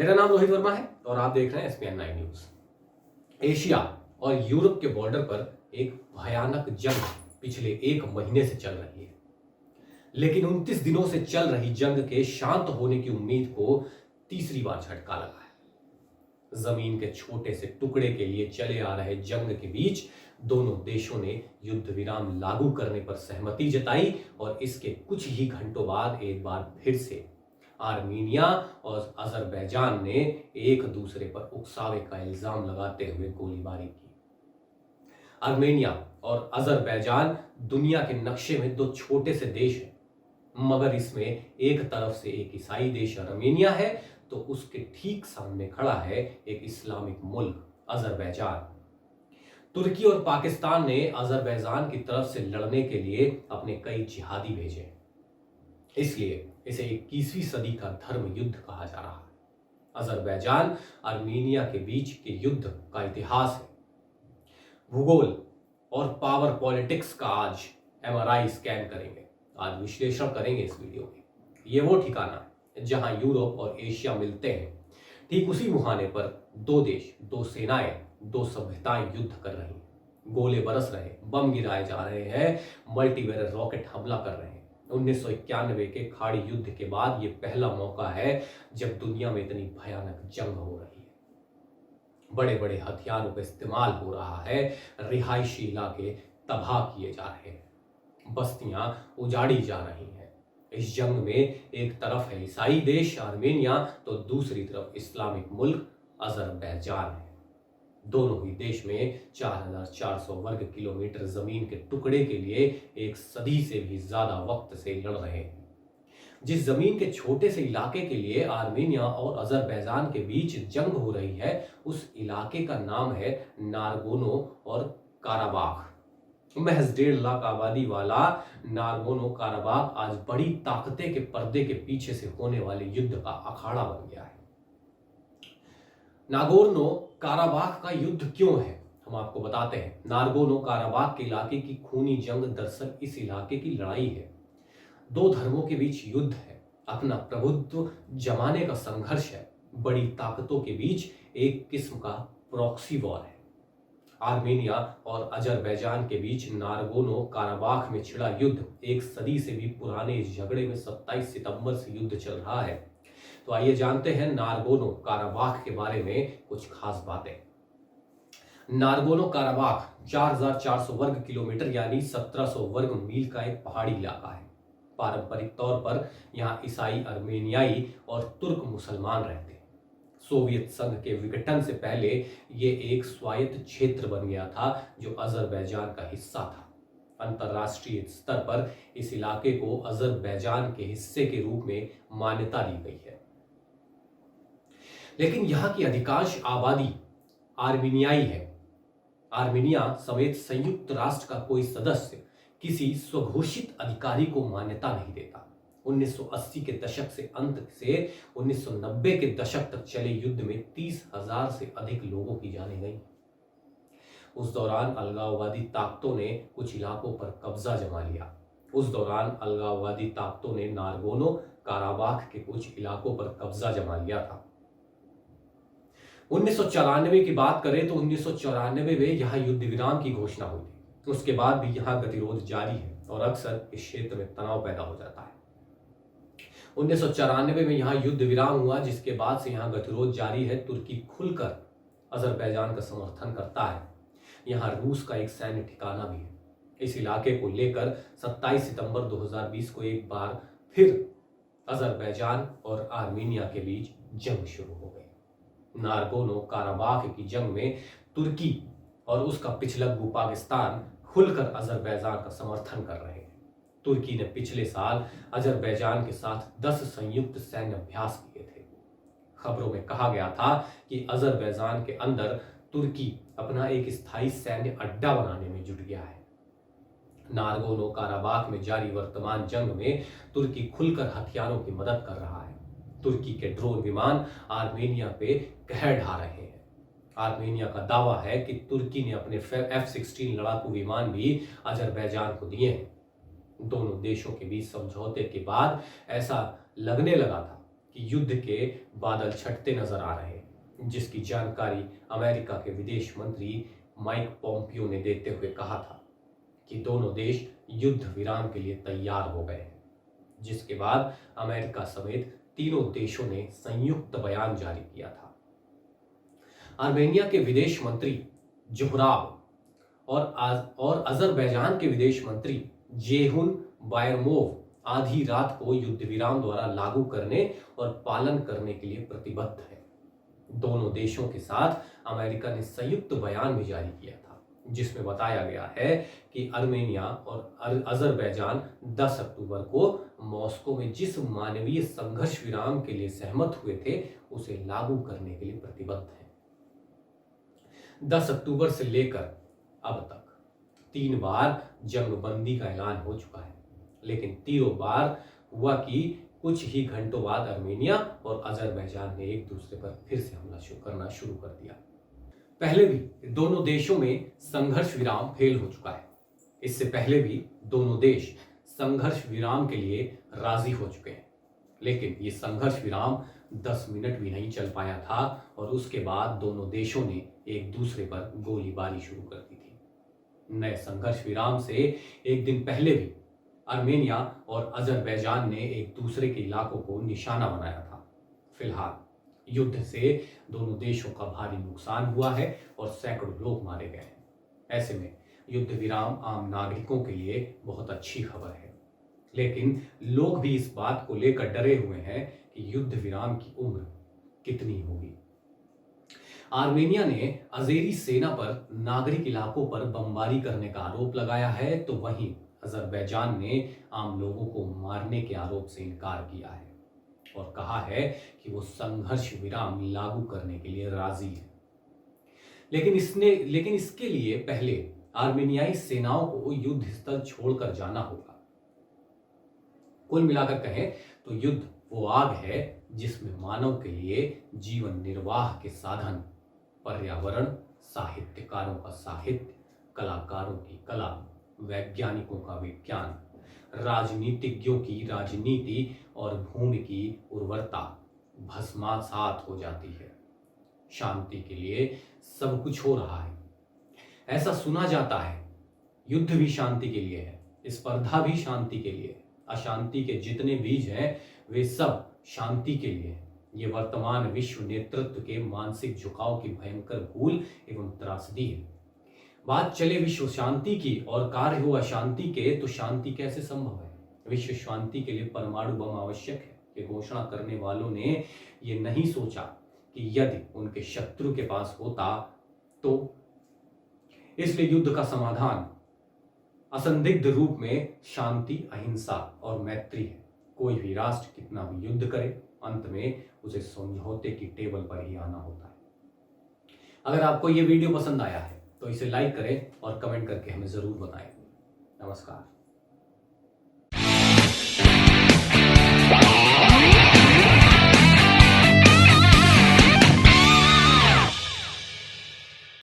मेरा नाम रोहित वर्मा है और आप देख रहे हैं SPN9 न्यूज। एशिया और यूरोप के बॉर्डर पर एक भयानक जंग पिछले एक महीने से चल रही है, लेकिन 29 दिनों से चल रही जंग के शांत होने की उम्मीद को तीसरी बार झटका लगा है। जमीन के छोटे से टुकड़े के लिए चले आ रहे जंग के बीच दोनों देशों ने युद्ध विराम लागू करने पर सहमति जताई और इसके कुछ ही घंटों बाद एक बार फिर से आर्मीनिया और अजरबैजान ने एक दूसरे पर उकसावे का इल्जाम लगाते हुए गोलीबारी की। आर्मेनिया और अजरबैजान दुनिया के नक्शे में दो छोटे से देश हैं, मगर इसमें एक तरफ से एक ईसाई देश आर्मेनिया है तो उसके ठीक सामने खड़ा है एक इस्लामिक मुल्क अजरबैजान। तुर्की और पाकिस्तान ने अजरबैजान की तरफ से लड़ने के लिए अपने कई जिहादी भेजे, इसलिए इसे 21वीं सदी का धर्म युद्ध कहा जा रहा है। अजरबैजान आर्मीनिया के बीच के युद्ध का इतिहास है, भूगोल और पावर पॉलिटिक्स का आज MRI स्कैन करेंगे, आज विश्लेषण करेंगे इस वीडियो में। ये वो ठिकाना है जहां यूरोप और एशिया मिलते हैं। ठीक उसी मुहाने पर दो देश, दो सेनाएं, दो सभ्यताएं युद्ध कर रही हैं। गोले बरस रहे, बम गिराए जा रहे हैं, मल्टीवेरियर रॉकेट हमला कर रहे हैं। 1991 के खाड़ी युद्ध के बाद ये पहला मौका है जब दुनिया में इतनी भयानक जंग हो रही है। बड़े बड़े हथियारों का इस्तेमाल हो रहा है, रिहायशी इलाके तबाह किए जा रहे हैं, बस्तियां उजाड़ी जा रही हैं। इस जंग में एक तरफ है ईसाई देश आर्मेनिया तो दूसरी तरफ इस्लामिक मुल्क अजरबैजान है। दोनों ही देश में 4400 वर्ग किलोमीटर जमीन के टुकड़े के लिए एक सदी से भी ज्यादा वक्त से लड़ रहे हैं। जिस जमीन के छोटे से इलाके के लिए आर्मेनिया और अजरबैजान के बीच जंग हो रही है, उस इलाके का नाम है नारगोनो और काराबाख। महज 1.5 लाख आबादी वाला नारगोनो काराबाख आज बड़ी ताकतें के पर्दे के पीछे से होने वाले युद्ध का अखाड़ा बन गया है। नागोर्नो काराबाख का युद्ध क्यों है, हम आपको बताते हैं। नारगोनो काराबाख के इलाके की खूनी जंग दरअसल इस इलाके की लड़ाई है। दो धर्मों के बीच युद्ध है, अपना प्रभुत्व जमाने का संघर्ष है, बड़ी ताकतों के बीच एक किस्म का प्रॉक्सी वॉर है। आर्मेनिया और अजरबैजान के बीच नारगोनो काराबाख में छिड़ा युद्ध एक सदी से भी पुराने इस झगड़े में 27 सितंबर से युद्ध चल रहा है। तो आइए जानते हैं नारगोनो काराबाख के बारे में कुछ खास बातें। नारगोनो काराबाख 4400 वर्ग किलोमीटर यानी 1700 वर्ग मील का एक पहाड़ी इलाका है। पारंपरिक तौर पर यहाँ ईसाई, आर्मेनियाई और तुर्क मुसलमान रहते हैं। सोवियत संघ के विघटन से पहले ये एक स्वायत्त क्षेत्र बन गया था जो अजरबैजान का हिस्सा था। अंतर्राष्ट्रीय स्तर पर इस इलाके को अजरबैजान के हिस्से के रूप में मान्यता दी गई है, लेकिन यहाँ की अधिकांश आबादी आर्मीनियाई है। आर्मीनिया समेत संयुक्त राष्ट्र का कोई सदस्य किसी स्वघोषित अधिकारी को मान्यता नहीं देता। 1980 के दशक से अंत से 1990 के दशक तक चले युद्ध में 30,000 से अधिक लोगों की जानें गई। उस दौरान अलगाववादी ताकतों ने कुछ इलाकों पर कब्जा जमा लिया। उस दौरान अलगाववादी ताकतों ने नारगोनो काराबाख के कुछ इलाकों पर कब्जा जमा लिया था। 1994 की बात करें तो 1994 में यहां युद्ध विराम की घोषणा हुई थी। उसके बाद भी यहां गतिरोध जारी है और अक्सर इस क्षेत्र में तनाव पैदा हो जाता है। 1994 में यहां युद्ध विराम हुआ, जिसके बाद से यहां गतिरोध जारी है। तुर्की खुलकर अजरबैजान का समर्थन करता है। यहां रूस का एक सैन्य ठिकाना भी है। इस इलाके को लेकर 27 सितंबर 2020 को एक बार फिर अजरबैजान और आर्मीनिया के बीच जंग शुरू हो गई। नारगोनो काराबाख की जंग में तुर्की और उसका पिछलग्गू पाकिस्तान खुलकर अजरबैजान का समर्थन कर रहे हैं। तुर्की ने पिछले साल अजरबैजान के साथ 10 संयुक्त सैन्य अभ्यास किए थे। खबरों में कहा गया था कि अजरबैजान के अंदर तुर्की अपना एक स्थायी सैन्य अड्डा बनाने में जुट गया है। नारगोनो काराबाख में जारी वर्तमान जंग में तुर्की खुलकर हथियारों की मदद कर रहा है। तुर्की के ड्रोन विमान आर्मेनिया पे कहर ढा रहे हैं। आर्मेनिया का दावा है कि तुर्की ने अपने F-16 लड़ाकू विमान भी अजरबैजान को दिए हैं। दोनों देशों के बीच समझौते के बाद ऐसा लगने लगा था कि युद्ध के बादल छटते नजर आ रहे हैं, जिसकी जानकारी अमेरिका के विदेश मंत्री माइक पोम्पियो ने देते हुए कहा था कि दोनों देश युद्ध विराम के लिए तैयार हो गए हैं। जिसके बाद अमेरिका समेत तीनों देशों ने संयुक्त बयान जारी किया था। आर्मेनिया के विदेश मंत्री जोहराब और अजरबैजान के विदेश मंत्री जेहुन बायरमोव आधी रात को युद्ध विराम द्वारा लागू करने और पालन करने के लिए प्रतिबद्ध है। दोनों देशों के साथ अमेरिका ने संयुक्त बयान भी जारी किया था, जिसमें बताया गया है कि आर्मेनिया और अजरबैजान 10 अक्टूबर को मॉस्को में जिस मानवीय संघर्ष विराम के लिए सहमत हुए थे उसे लागू करने के लिए प्रतिबद्ध हैं। 10 अक्टूबर से लेकर अब तक 3 बार जंगबंदी का ऐलान हो चुका है, लेकिन तीनों बार हुआ कि कुछ ही घंटों बाद आर्मेनिया और अजरबैजान ने एक दूसरे पर फिर से हमला करना शुरू कर दिया। पहले भी दोनों देशों में संघर्ष विराम फेल हो चुका है। इससे पहले भी दोनों देश संघर्ष विराम के लिए राजी हो चुके हैं, लेकिन ये संघर्ष विराम 10 मिनट भी नहीं चल पाया था और उसके बाद दोनों देशों ने एक दूसरे पर गोलीबारी शुरू कर दी थी। नए संघर्ष विराम से एक दिन पहले भी आर्मेनिया और अजरबैजान ने एक दूसरे के इलाकों को निशाना बनाया था। फिलहाल युद्ध से दोनों देशों का भारी नुकसान हुआ है और सैकड़ों लोग मारे गए हैं। ऐसे में युद्ध विराम आम नागरिकों के लिए बहुत अच्छी खबर है, लेकिन लोग भी इस बात को लेकर डरे हुए हैं कि युद्ध विराम की उम्र कितनी होगी। आर्मेनिया ने अजेरी सेना पर नागरिक इलाकों पर बमबारी करने का आरोप लगाया है, तो वहीं अजरबैजान ने आम लोगों को मारने के आरोप से इनकार किया है और कहा है कि वो संघर्ष विराम लागू करने के लिए राजी है। लेकिन इसके लिए पहले आर्मेनियाई सेनाओं को युद्ध स्थल छोड़कर जाना होगा। कुल मिलाकर कहें तो युद्ध वो आग है जिसमें मानव के लिए जीवन निर्वाह के साधन, पर्यावरण, साहित्यकारों का साहित्य, कलाकारों की कला, वैज्ञानिकों का विज्ञान, राजनीतिज्ञों की राजनीति और भूमि की उर्वरता भस्मासात हो जाती है। शांति के लिए सब कुछ हो रहा है। ऐसा सुना जाता है युद्ध भी शांति के लिए है, स्पर्धा भी शांति के लिए है, अशांति के जितने बीज हैं वे सब शांति के लिए हैं। ये वर्तमान विश्व नेतृत्व के मानसिक झुकाव की भयंकर भूल एवं त्रासदी है। बात चले विश्व शांति की और कार्य हो अशांति के, तो शांति कैसे संभव है? विश्व शांति के लिए परमाणु बम आवश्यक है। ये घोषणा करने वालों ने ये नहीं सोचा कि यदि उनके शत्रु के पास होता तो। इसलिए युद्ध का समाधान असंदिग्ध रूप में शांति, अहिंसा और मैत्री है। कोई भी राष्ट्र कितना भी युद्ध करे, अंत में उसे समझौते की टेबल पर ही आना होता है। अगर आपको ये वीडियो पसंद आया है तो इसे लाइक करें और कमेंट करके हमें जरूर बताएं। नमस्कार।